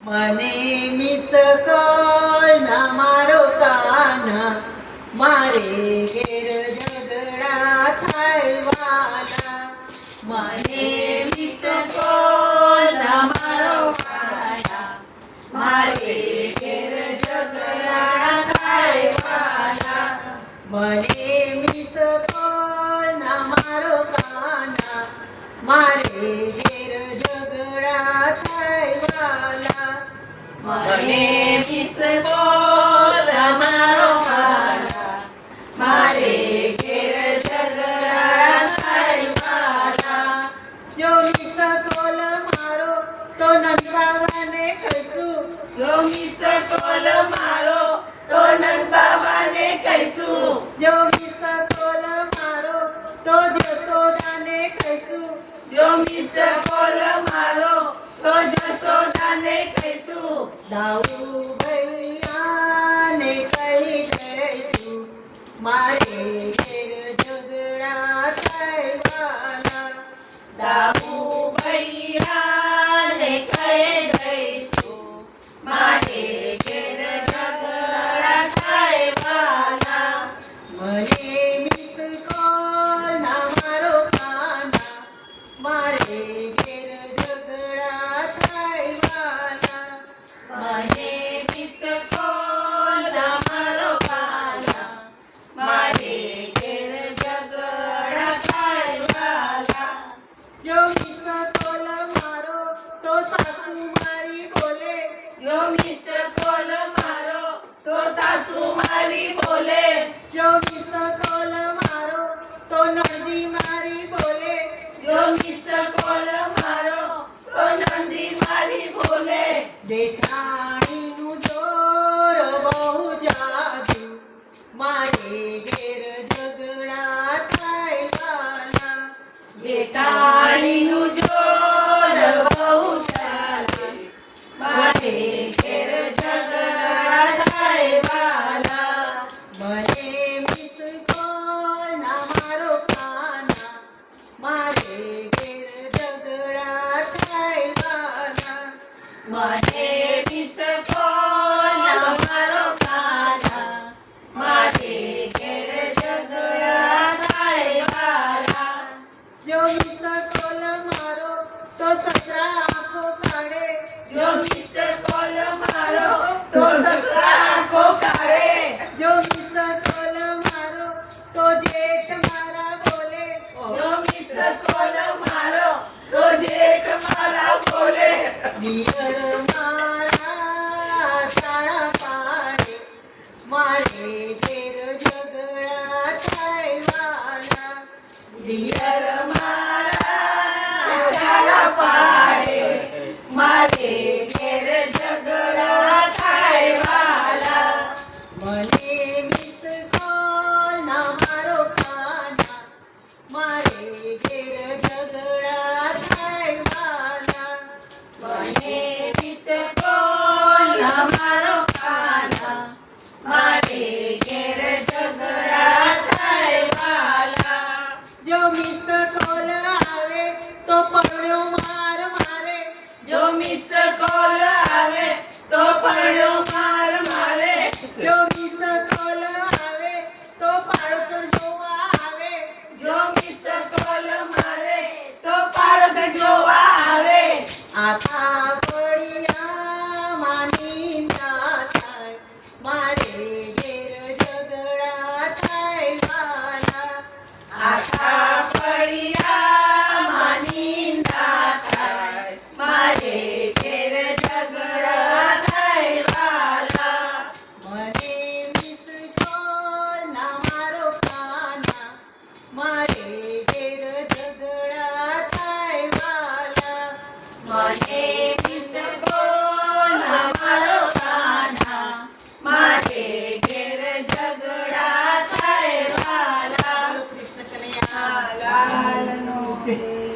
મને miss call ના મારો કાના, મારે ઘેર ઝઘડા થાય વાલા. મને મિસ કોલ ના મારો કાના, મારે ઘેર ઝઘડા થાય વાલા. મને મિસ કોલ ના મારો કાના, મારે ઘેર ઝઘડા થાય વાલા. મને મિસ કોલ મારો કાના, મારે ઘેર ઝઘડા થાય વાલા. જો મિસ કોલ મારો તો નંદબાવાને કહીશું, જો મિસ કોલ મારો તો નંદબાવાને કહીશું. જો મિસ કોલ મારો તો જશોદાને કહીશું, જો મિસ કોલ મારો તો જશોદાને કહીશું. દાઉ ભૈયાને કહી દઈશું, મારે ઘેર ઝઘડા થાય વાલા. દાઉ ભૈયાને કહી દઈશું, મારે ઘેર ઝઘડા થાય વાલા. મને મિસ કોલ ના મારો કાના, મારે ઘેર ઝઘડા થાય વાલા. મને મિસ કોલ મારો કાના, મારે ઘેર ઝઘડા થાય વાલા. જો મિસ કોલ મારો તો સાસુ મારી બોલે, જો મિસ કોલ મારો તો સાસુ મારી બોલે. જો મિસ કોલ મારો તો નણદી મારી બોલે, જો મિસ કોલ મારો તો નંદી મારી બોલે. જેઠાણીનું જોર બહુ જાદુ, મારે ઘેર ઝઘડા થાય વાલા. જેઠાણીનું જોર બહુ ચાલે, મારે ઘેર ઝઘડા થાય વાલા. મને મિસ કોલ ના મારો કાના, મારે ઘેર ઝઘડા થાય વાલા. મને મિસ કોલ મારો કાના, મારે ઘેર ઝઘડા થાય વાલા. જો મિસ કોલ મારો તો સસરા આંખો કાઢે, જો